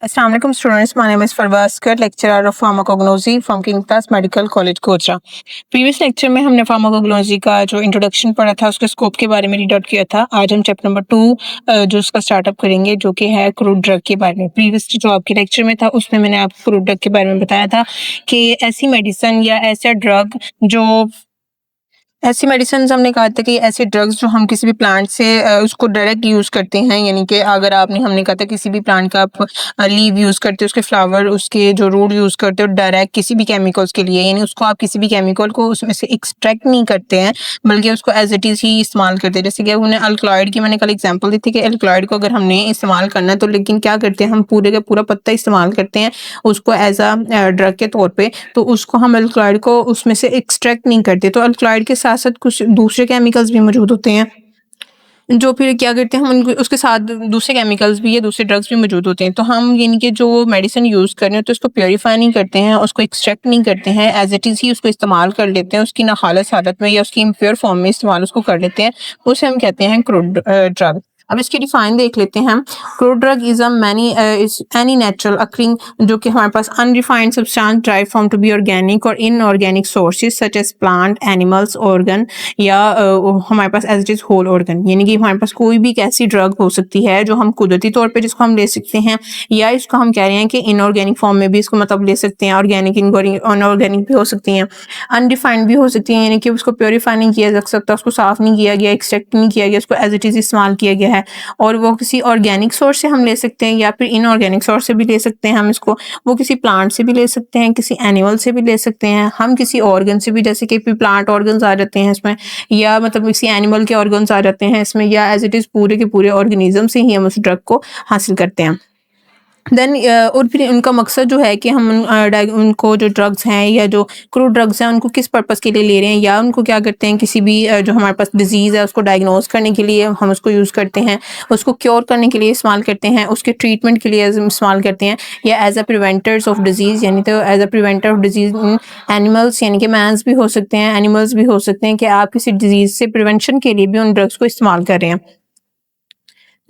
Assalamu alaikum students, my name is Farwaz Kar, lecturer of pharmacognosy from King Class Medical College कोचरा। Previous lecture में हमने pharmacognosy का जो introduction पढ़ा था उसके स्कोप के बारे में रीड आउट किया था। आज हम चैप्टर नंबर 2 जो उसका स्टार्टअप करेंगे जो कि है क्रूड ड्रग के बारे में। प्रीवियस जो आपके लेक्चर में था उसमें मैंने आपको क्रूड ड्रग के बारे में बताया था कि ऐसी मेडिसिन या ऐसा ड्रग जो ऐसी मेडिसिन हमने कहा था कि ऐसे ड्रग्स जो हम किसी भी प्लांट से उसको डायरेक्ट यूज़ करते हैं, यानी कि अगर हमने कहा था किसी भी प्लांट का आप लीव यूज़ करते हो, उसके फ्लावर, उसके जो रूट यूज़ करते हो डायरेक्ट किसी भी केमिकल्स के लिए, यानी उसको आप किसी भी केमिकल को उसमें से एक्सट्रैक्ट नहीं करते हैं बल्कि उसको एज इट इज़ ही इस्तेमाल करते हैं। जैसे कि उन्हें अल्कलॉइड की मैंने कल एग्जाम्पल दी थी कि अल्कलॉइड को अगर हमने इस्तेमाल करना है तो लेकिन क्या करते हैं, हम पूरे का पूरा पत्ता इस्तेमाल करते हैं उसको एज अ ड्रग के तौर पर, तो उसको हम अल्कलॉइड को उसमें से एक्सट्रैक्ट नहीं करते। तो अल्कलॉइड के साथ साथ कुछ दूसरे केमिकल्स भी मौजूद होते हैं जो फिर क्या करते हैं, हम उनको उसके साथ दूसरे केमिकल्स भी या दूसरे ड्रग्स भी मौजूद होते हैं। तो हम यानी कि जो मेडिसिन यूज़ कर रहे हैं तो उसको प्योरीफाई नहीं करते हैं, उसको एक्सट्रैक्ट नहीं करते हैं, एज इट इज़ ही उसको इस्तेमाल कर लेते हैं, उसकी नाखालिस हालत में या उसकी इम्प्योर फॉर्म में इस्तेमाल उसको कर लेते हैं। उसे हम कहते हैं क्रूड ड्रग। अब इसकी डिफाइन देख लेते हैं। Crude drug is any natural occurring, जो कि हमारे पास unrefined substance derived from to be organic और inorganic sources such as plant, animals, organ या हमारे पास as it is whole organ, यानी कि हमारे पास कोई भी एक ऐसी ड्रग हो सकती है जो हम कुदरती तौर पे जिसको हम ले सकते हैं, या इसको हम कह रहे हैं कि इनऑर्गेनिक फॉर्म में भी इसको मतलब ले सकते हैं, ऑर्गेनिक अनऑर्गेनिक भी हो सकती हैं, अनडिफाइंड भी हो सकती हैं, यानी कि उसको प्योरीफाई नहीं किया जा सकता, उसको साफ नहीं किया गया, एक्सट्रैक्ट नहीं किया गया, उसको एज इट इज इस्तेमाल किया गया है। और वो किसी ऑर्गेनिक सोर्स से हम ले सकते हैं या फिर इनऑर्गेनिक सोर्स से भी ले सकते हैं हम इसको, वो किसी प्लांट से भी ले सकते हैं, किसी एनिमल से भी ले सकते हैं, हम किसी ऑर्गन से भी, जैसे कि प्लांट ऑर्गन्स आ जाते हैं इसमें, या मतलब किसी एनिमल के ऑर्गन्स आ जाते हैं इसमें, या एज इट इज़ पूरे के पूरे ऑर्गेनिज्म से ही हम उस ड्रग को हासिल करते हैं। देन और फिर उनका मकसद जो है कि हम उनको जो ड्रग्स हैं या जो क्रूड ड्रग्स हैं उनको किस पर्पस के लिए ले रहे हैं, या उनको क्या करते हैं किसी भी जो हमारे पास डिजीज़ है उसको डायग्नोज करने के लिए हम उसको यूज़ करते हैं, उसको क्योर करने के लिए इस्तेमाल करते हैं, उसके ट्रीटमेंट के लिए इस्तेमाल करते हैं, या as a preventers of diseases, यानी तो as a preventer of diseases animals, यानी कि मैंस भी हो सकते हैं, एनिमल्स भी हो सकते हैं, कि आप किसी डिजीज़ से प्रिवेंशन के लिए भी उन ड्रग्स को इस्तेमाल कर रहे हैं।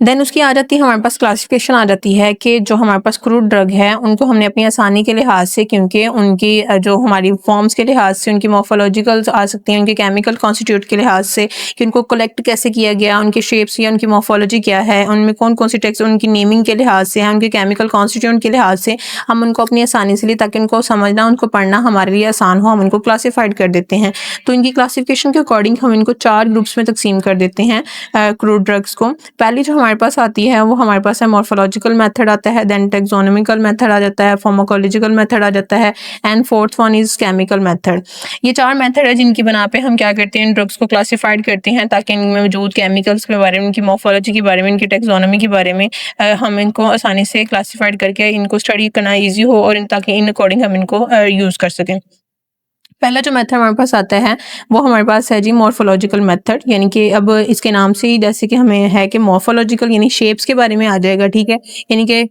देन उसकी आ जाती है हमारे पास क्लासिफिकेशन आ जाती है कि जो हमारे पास क्रूड ड्रग है उनको हमने अपनी आसानी के लिहाज से, क्योंकि उनकी जो हमारी फॉर्म्स के लिहाज से, उनकी मॉर्फोलॉजिकल्स आ सकती हैं, उनके केमिकल कॉन्स्टिट्यूट के लिहाज से कि उनको कलेक्ट कैसे किया गया, उनके शेप्स या उनकी मॉर्फोलॉजी क्या है, उनमें कौन कौन सी टेक्स्ट उनकी नेमिंग के लिहाज से है, उनके केमिकल कॉन्स्टिट्यूट के लिहाज से हम उनको अपनी आसानी से लिए, ताकि उनको समझना, उनको पढ़ना हमारे लिए आसान हो, हम उनको क्लासीफाइड कर देते हैं। तो इनकी क्लासिफिकेशन के अकॉर्डिंग हम इनको 4 ग्रुप्स में तकसीम कर देते हैं क्रूड ड्रग्स को। पहली जो हमारे पास आती है वो हमारे पास है मॉर्फोलॉजिकल मेथड आता है, देन टेक्सोनोमिकल मेथड आ जाता है, फार्माकोलॉजिकल मेथड आ जाता है, and fourth one is chemical method. ये 4 मेथड है जिनकी बना पे हम क्या करते हैं, इन ड्रग्स को क्लासिफाइड करते हैं, ताकि इनमें मौजूद केमिकल्स के बारे में, उनकी मॉर्फोलॉजी के बारे में, इनकी टेक्सोनोमी के बारे में हम इनको आसानी से क्लासिफाइड करके इनको स्टडी करना ईजी हो, और ताकि इन अकॉर्डिंग हम इनको यूज़ कर सकें। पहला जो मेथड हमारे पास आता है वो हमारे पास है जी मॉर्फोलॉजिकल मेथड, यानी कि अब इसके नाम से ही जैसे कि हमें है कि मॉर्फोलॉजिकल यानी शेप्स के बारे में आ जाएगा, ठीक है, यानी कि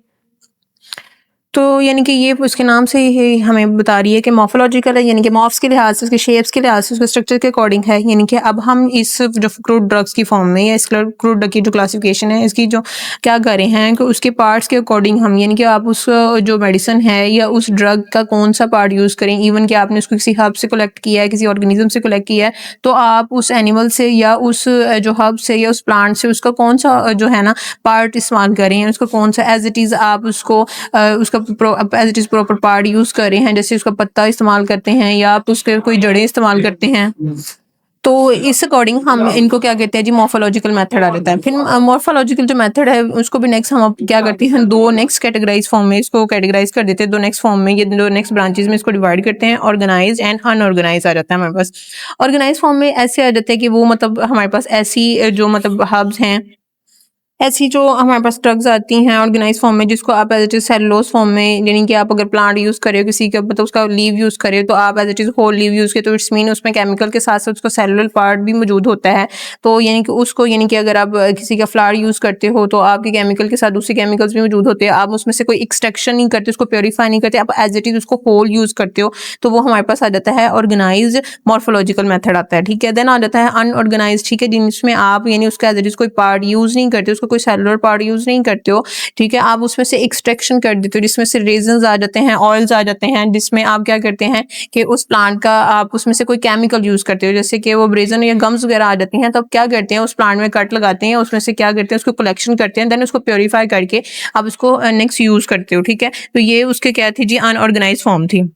यानी कि ये उसके नाम से ही हमें बता रही है कि मॉर्फोलॉजिकल है, यानी कि मॉर्फ्स के लिहाज से, उसके शेप्स के लिहाज से, उसके स्ट्रक्चर के अकॉर्डिंग है। यानी कि अब हम इस जो क्रूड ड्रग्स की फॉर्म में या इस क्रूड ड्रग की जो क्लासिफिकेशन है इसकी जो क्या कर रहे हैं कि उसके पार्ट्स के अकॉर्डिंग हम, यानी कि आप उस जो मेडिसिन है या उस ड्रग का कौन सा पार्ट यूज़ करें, इवन कि आपने उसको किसी हर्ब से कलेक्ट किया है, किसी ऑर्गेनिज्म से कलेक्ट किया है, तो आप उस एनिमल से या उस जो हर्ब से या उस प्लांट से उसका कौन सा जो है ना पार्ट इस्तेमाल कर रहे हैं, उसका कौन सा एज इट इज़ आप उसको उसका as it is proper part use कर रहे हैं, जैसे उसका पत्ता इस्तेमाल करते हैं या आप उसके कोई जड़ें इस्तेमाल करते हैं। तो इस अकॉर्डिंग हम इनको क्या कहते हैं जी मॉर्फोलॉजिकल मेथड आ जाता है। फिर मॉर्फोलॉजिकल जो मेथड है उसको भी नेक्स्ट हम अब क्या करते हैं, 2 नेक्स्ट कैटेगराइज फॉर्म में इसको कैटेगराइज कर देते हैं, 2 नेक्स्ट फॉर्म में, ये 2 नेक्स्ट ब्रांचेज में इसको डिवाइड करते हैं। ऑर्गेनाइज एंड अनऑर्गेनाइज आ जाता है हमारे पास। ऑर्गेनाइज फॉर्म में ऐसे आ जाते हैं कि वो मतलब हमारे पास ऐसी जो मतलब हर्ब्स हैं, ऐसी जो हमारे पास ड्रग्स आती हैं ऑर्गेनाइज फॉर्म में, जिसको आप as it is cellulose form में, यानी कि आप अगर प्लांट यूज़ कर रहे हो किसी का मतलब उसका लीव यूज़ कर रहे हो तो आप as it is whole leaf use किए, तो इट्स मीन उसमें केमिकल के साथ साथ उसका सेलुलर पार्ट भी मौजूद होता है। तो यानी कि उसको, यानी कि अगर आप किसी का फ्लावर यूज़ करते हो तो आपके केमिकल के साथ दूसरे केमिकल्स भी मौजूद होते हैं, आप उसमें से कोई एक्सट्रैक्शन नहीं करते, उसको प्योरीफाई नहीं करते, आप एज इट इज़ उसको होल यूज़ करते हो, तो वो हमारे पास आ जाता है ऑर्गेनाइज्ड मॉर्फोलॉजिकल मेथड आता है, ठीक है। देन आ जाता है अनऑर्गेनाइज्ड, ठीक है, जिसमें आप यानी उसका एज इट इज़ कोई पार्ट यूज़ नहीं करते, उसको उसको कोई सेलुलर पार्ट यूज़ नहीं करते हो, ठीक है, आप उसमें से एक्सट्रैक्शन कर देते हो जिसमें से रेज़न्स आ जाते हैं, ऑयल्स आ जाते हैं, जिसमें आप क्या करते हैं कि उस प्लांट का आप उसमें से कोई केमिकल यूज़ करते हो, जैसे कि वो रेज़न या गम्स वगैरह आ जाती हैं, तो आप क्या करते हैं उस प्लांट में कट लगाते हैं, उसमें से क्या करते हैं उसको कलेक्शन करते हैं, देन उसको प्योरीफाई करके आप उसको नेक्स्ट यूज़ करते हो, ठीक है। तो ये उसके क्या थी जी, अनऑर्गेनाइज्ड फॉर्म थी।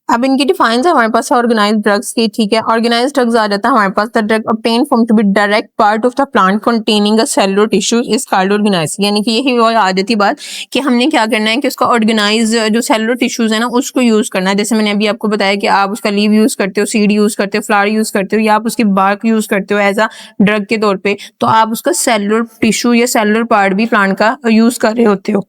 अब इनकी डिफाइंस है हमारे पास ऑर्गेनाइज्ड ड्रग्स की, ठीक है। ऑर्गेनाइज्ड ड्रग्स आ जाता है हमारे पास, the drug obtain from to be direct part of the plant containing a cellular tissue is called organized. यानी कि यही वो आ जाती बात कि हमने क्या करना है कि उसका ऑर्गेनाइज जो सेलुलर टिश्यूज है ना उसको यूज करना है। जैसे मैंने अभी आपको बताया कि आप उसका लीव यूज करते हो, सीड यूज करते हो, फ्लावर यूज करते हो, या आप उसकी बार्क यूज करते हो एज अ ड्रग के तौर पे, तो आप उसका सेलुलर टिश्यू या सेलुलर पार्ट भी प्लांट का यूज कर रहे होते हो।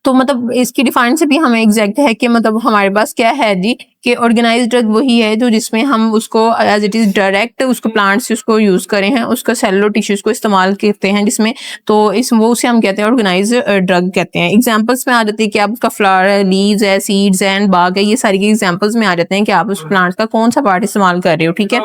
तो मतलब इसकी डिफाइन से भी हमें एग्जैक्ट है कि मतलब हमारे पास क्या है जी कि ऑर्गेनाइज्ड ड्रग वही है जो जिसमें हम उसको एज इट इज डायरेक्ट उसको प्लांट से उसको यूज करें हैं, उसका सेलुलर टिश्यूज को इस्तेमाल करते हैं जिसमें, तो इस वो उसे हम कहते हैं ऑर्गेनाइज्ड ड्रग कहते हैं। एग्जांपल्स में आ जाती है कि आप उसका फ्लावर है, लीव्स है, सीड्स एंड बाग है, ये सारी के एग्जांपल्स में आ जाते हैं कि आप उस प्लांट का कौन सा पार्ट इस्तेमाल कर रहे हो, ठीक है।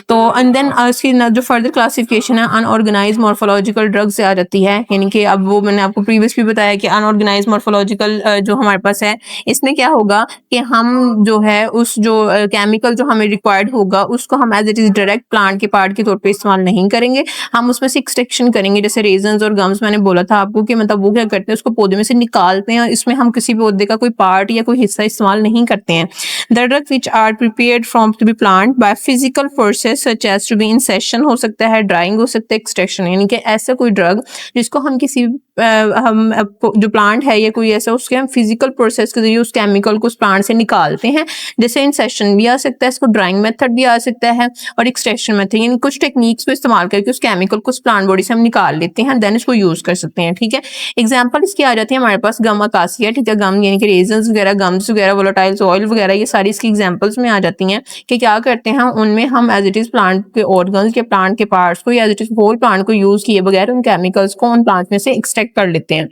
तो एंड देन इसकी जो फर्दर क्लासिफिकेशन है अनऑर्गेनाइज्ड मॉर्फोलॉजिकल ड्रग्स से आ जाती है, यानी कि अब वो मैंने आपको प्रीवियस भी बताया कि अनऑर्गेनाइज्ड मॉर्फोलॉजिकल जो हमारे पास है इसमें क्या होगा कि हम जो है उस जो केमिकल जो हमें रिक्वायर्ड होगा उसको हम as it is direct plant के पार्ट के तौर पे इस्तेमाल नहीं करेंगे, हम उसमें से एक्सट्रैक्शन करेंगे। जैसे रेजन्स और गम्स मैंने बोला था आपको कि मतलब वो क्या करते हैं उसको पौधे में से निकालते हैं, इसमें हम किसी पौधे का कोई पार्ट या कोई हिस्सा इस्तेमाल नहीं करते हैं। The drug which are prepared from to be plant by physical process such as to be incision हो सकता है, ड्राइंग हो सकता है, एक्सट्रैक्शन, यानी कि ऐसा कोई ड्रग जिसको हम किसी हम जो प्लांट है या कोई ऐसा उसके हम फिजिकल प्रोसेस के जरिए उस केमिकल को उस प्लांट से निकालते हैं। जैसे इंसेशन भी आ सकता है, इसको ड्राइंग मेथड भी आ सकता है और एक्सट्रैक्शन मेथड, यानी कुछ टेक्निक्स को इस्तेमाल करके उस केमिकल को उस प्लांट बॉडी से हम निकाल लेते हैं, देन इसको यूज कर सकते हैं, ठीक है। एग्जाम्पल इसकी आ जाती है हमारे पास गम अकासिया, ठीक है, गम यानी कि रेजन्स वगैरह, गम्स वगैरह, वोलेटाइल्स ऑयल वगैरह, ये सारी इसकी एग्जाम्पल्स में आ जाती हैं कि क्या करते हैं उनमें हम एज इट इज प्लांट के ऑर्गन्स या प्लांट के पार्ट्स को या as it is whole plant को यूज किए बगैर उन केमिकल्स को उन प्लांट में से एक्सट्रैक्ट कर लेते हैं।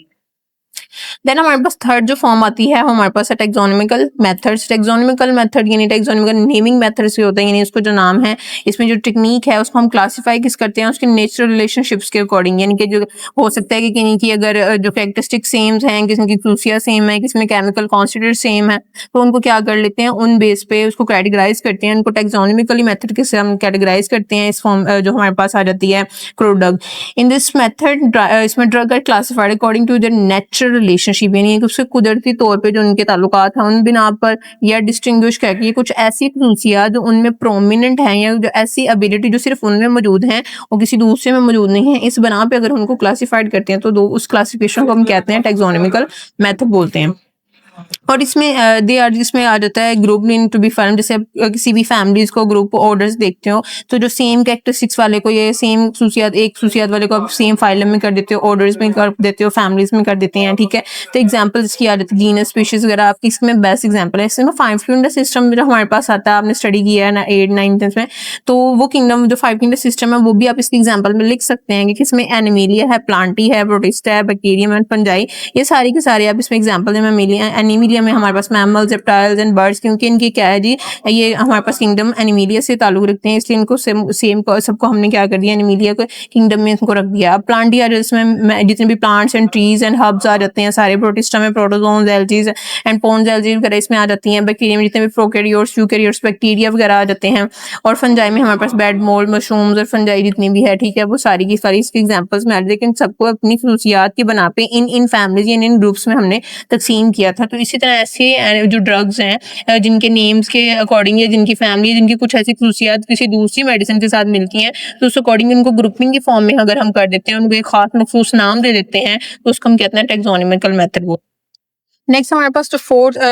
देन हमारे पास थर्ड जो फॉर्म आती है हमारे पास है टेक्सोनोमिकल मेथड्स। टेक्सोनोमिकल मेथड यानी टेक्सोनोमिकल नेमिंग मेथड से होता है, यानी उसको जो नाम है इसमें जो टेक्निक है उसको हम क्लासिफाई किस करते हैं उसके नेचुरल रिलेशनशिप्स के अकॉर्डिंग, यानी कि जो हो सकता है कि किसी की अगर जो कैरेक्टरिस्टिक सेम हैं, किसी की खसूसियात सेम है, किसी में केमिकल कॉन्स्टिट्यूट सेम है, तो उनको क्या कर लेते हैं उन बेस पे उसको कैटेगराइज करते हैं, उनको टेक्सोनोमिकली मेथड के से हम कैटेगराइज करते हैं। इस फॉर्म जो हमारे पास आ जाती है क्रोडग। इन दिस मेथड इसमें drug are classified according to their natural relationship, यानी कि उसके कुदरती तौर पे जो उनके ताल्लुकात हैं उन बिना पर, या डिस्टिंग्विश करके कुछ ऐसी खसूसियात जो उनमें प्रोमिनेंट हैं या जो ऐसी एबिलिटी जो सिर्फ उनमें मौजूद हैं और किसी दूसरे में मौजूद नहीं है, इस बना पे अगर उनको क्लासिफाइड करते हैं तो दो उस क्लासिफिकेशन को हम कहते हैं टेक्सोनोमिकल मेथड बोलते हैं। और इसमें दे आर इसमें आ जाता है group in to be firm, जैसे आप किसी भी फैमिलीज को ग्रुप ऑर्डर्स देखते हो तो जो सेम कैरेक्टरिस्टिक्स वाले को ये सेम खसूसियात एक खसूसियात वाले को आप सेम फाइलम में कर देते हो, ऑर्डर्स में कर देते हो, फैमिलीज में कर देते हैं, ठीक है। तो एग्जांपल्स इसकी आ जाती है जीनस स्पीशीज वगैरह, आपकी इसमें बेस्ट एग्जांपल है। इसमें 5 किंगडम सिस्टम जो हमारे पास आता है आपने स्टडी किया है ना 8 9 10 में, तो वो किंगडम जो 5 किंगडम सिस्टम है वो भी आप इसकी एग्जांपल में लिख सकते हैं कि इसमें एनिमिलिया है, प्लांटी है, प्रोटिस्टा है, बैक्टीरियम एंड फंजाई, ये सारी के सारे आप इसमें एग्जांपल में एनिमिलिया में हमारे पास मैमल्स, रेप्टाइल्स एंड बर्ड्स, क्योंकि इनकी क्या है जी ये हमारे पास किंगडम एनिमिलिया से ताल्लुक रखते हैं, इसलिए इनको सेम सबको हमने क्या कर दिया एनिमिलिया को किंगडम में इनको रख दिया। अब प्लांट या जिसमें जितने भी plants and trees and herbs आ जाते हैं सारे, प्रोटिस्टा में प्रोटोजोन्स, एल्गीज एंड पोन्स एल्गीज वगैरह इसमें आ जाती हैं। बैक्टीरिया में जितने भी प्रोकैरियोट्स, यूकैरियोट्स, बैक्टीरिया वगैरह आ जाते हैं। और फंजाई में हमारे पास बेड मोल्ड, मशरूम्स और फंजाई जितनी भी है, ठीक है, वो सारी की सारी इसके एग्जांपल्स में आ जाती है, लेकिन सबको अपनी खसूसियात की बना पे इन फैमिलीज इन ग्रुप्स में हमने तकसीम किया था। तो इसी तरह ऐसे जो ड्रग्स हैं जिनके नेम्स के अकॉर्डिंग या जिनकी फैमिली जिनकी कुछ ऐसी खसूसियात किसी दूसरी मेडिसिन के साथ मिलती हैं तो उस अकॉर्डिंग उनको ग्रुपिंग के फॉर्म में अगर हम कर देते हैं, उनको एक खास मखसूस नाम दे देते हैं, तो उसको हम कहते हैं टेक्सोनोमिकल मेथड। नेक्स्ट हमारे पास जो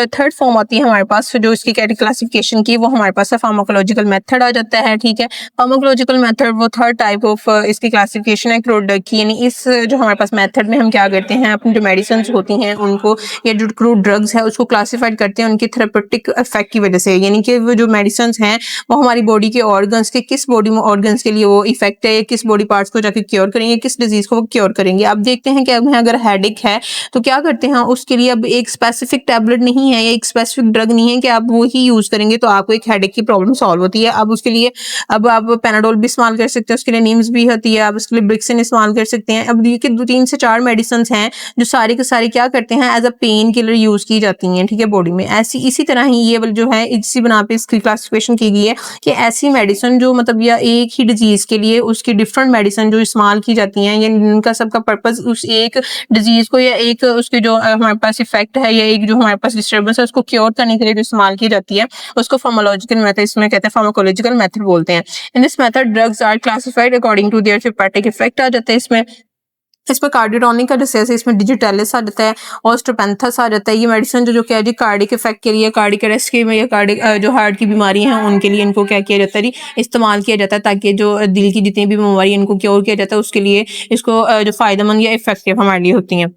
थर्ड फॉर्म आती है हमारे पास जो इसकी क्लासिफिकेशन की, वो हमारे पास है फार्माकोलॉजिकल मेथड आ जाता है, ठीक है। फार्माकोलॉजिकल मेथड वो थर्ड टाइप ऑफ इसकी क्लासिफिकेशन है क्रूड की, यानी इस जो हमारे पास मेथड में हम क्या करते हैं अपनी जो मेडिसिन होती हैं उनको या जो क्रूड ड्रग्स है उसको क्लासिफाइड करते हैं उनकी थेरेपेटिक इफेक्ट की वजह से, यानी कि वो जो मेडिसिन हैं वो हमारी बॉडी के ऑर्गन्स के किस बॉडी ऑर्गन्स के लिए वो इफेक्ट है, किस बॉडी पार्ट्स को जाके क्योर करेंगे, किस डिजीज को वो क्योर करेंगे। अब देखते हैं कि हमें अगर हेडेक है तो क्या करते हैं उसके लिए अब एक स्पेसिफिक टैबलेट नहीं है या एक स्पेसिफिक ड्रग नहीं है कि आप वो ही यूज़ करेंगे तो आपको एक हेडेक की प्रॉब्लम सॉल्व होती है। अब उसके लिए अब आप पैराडोल भी इस्तेमाल कर सकते हैं, उसके लिए नीम्स भी होती है, आप उसके लिए ब्रिक्सिन इस्तेमाल कर सकते हैं। अब देखिए 2-3 से 4 मेडिसिन्स हैं जो सारी के सारी क्या करते हैं as a pain killer use की जाती हैं, ठीक है, बॉडी में। ऐसी इसी तरह ही ये वाली जो है इसी बना पे इसकी क्लासिफिकेशन की गई है कि ऐसी मेडिसिन जो मतलब या एक ही डिजीज़ के लिए उसकी डिफरेंट मेडिसिन जो इस्तेमाल की जाती हैं या इनका सबका पर्पज़ उस एक डिजीज़ को या एक उसके जो हमारे पास इफ़ेक्ट है या एक जो हमारे पास डिस्टर्बेंस है उसको क्योर करने के लिए जो इस्तेमाल की जाती है उसको फार्माकोलॉजिकल मेथड इसमें कहते हैं, फार्माकोलॉजिकल मेथड बोलते हैं। In this method drugs are classified according to their therapeutic effect आ जाता है इसमें कार्डियोटॉनिक का जैसे इसमें डिजिटेलिस आ जाता है, ऑस्ट्रोपेंथस आ जाता है। ये मेडिसिन जो क्या है जी कार्डिक इफेक्ट के लिए, कार्डिक अरेस्ट के या कार्डिक जो हार्ट की बीमारी हैं उनके लिए इनको क्या किया जाता है जी इस्तेमाल किया जाता है ताकि जो दिल की जितनी भी बीमारी इनको क्योर किया जाता है उसके लिए इसको जो फ़ायदेमंद या इफेक्टिव हमारे लिए होती हैं।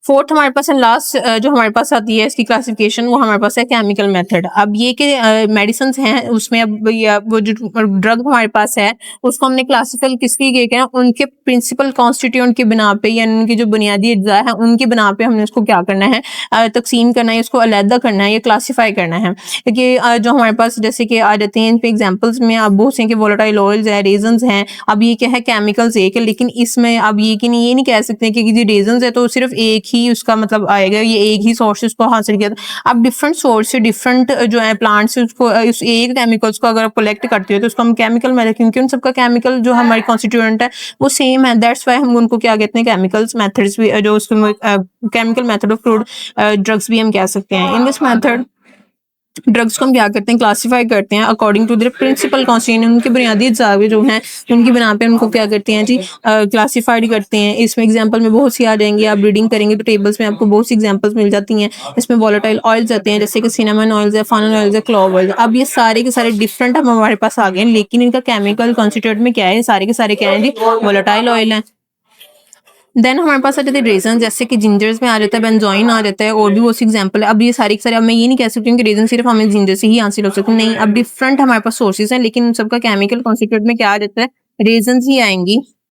फोर्थ हमारे पास है लास्ट जो हमारे पास आती है इसकी क्लासिफिकेशन वो हमारे पास है केमिकल मेथड। अब ये कि मेडिसिन हैं उसमें अब या वो जो ड्रग हमारे पास है उसको हमने क्लासिफाई किस लिए किया है उनके प्रिंसिपल कॉन्स्टिट्यूएंट की बिना पे या उनकी जो बुनियादी अज्जा है उनकी बिना पे हमने उसको क्या करना है तकसीम करना है, इसको अलहदा करना है या क्लासीफाई करना है। क्योंकि जो हमारे पास जैसे कि आ जाते हैं इन पे एग्जाम्पल्स में आप बहुत से कि वोलेटाइल ऑयल्स है, रेजन्स हैं। अब ये क्या है केमिकल्स एक है लेकिन इसमें अब ये नहीं कह सकते कि रेजन्स है तो सिर्फ एक ही उसका मतलब आएगा, ये एक ही सोर्सेज को हासिल किया था। अब डिफरेंट सोर्स से डिफरेंट जो है प्लांट से उसको उस एक केमिकल्स को अगर आप कलेक्ट करते हो तो उसको हम केमिकल मेथड, क्योंकि उन सबका केमिकल जो हमारी कॉन्स्टिट्यूएंट है वो सेम है, दैट्स वाई हम उनको क्या कहते हैं केमिकल्स मेथड्स भी जो उसको chemical method of crude drugs भी हम कह सकते हैं। इन दिस मेथड ड्रग्स को हम क्या करते हैं क्लासीफाई करते हैं according to their principal constituent, उनके बुनियादी अज्जा जो हैं उनकी बिना पे उनको क्या करते हैं जी क्लासीफाइड करते हैं। इसमें एग्जांपल में बहुत सी आ जाएंगी, आप रीडिंग करेंगे तो टेबल्स में आपको बहुत सी एग्जांपल्स मिल जाती हैं। इसमें वोलेटाइल ऑयल्स आते हैं जैसे कि सिनेमन ऑयल्स है, फनल ऑयल्स है, क्लोव ऑयल। अब ये सारे के सारे डिफरेंट हम हमारे पास आ गए हैं लेकिन इनका केमिकल कॉन्स्टिट्यूएंट में क्या है, सारे के सारे क्या है जी वोलेटाइल ऑयल है। देन हमारे पास आ जाते हैं रेजन जैसे कि जिंजर्स में आ जाता है, बेंजोइन आ जाता है और भी बहुत सी एग्जांपल है। अब ये सारी के सारे अब मैं ये नहीं कह सकती हूँ कि रेजन सिर्फ हमें जिंजर से ही हासिल हो सकते हैं, नहीं, अब डिफरेंट हमारे पास सोर्सेज हैं लेकिन सबका केमिकल कॉन्स्टिट्यूएंट में क्या आ जाता है रेजन ही आएंगी।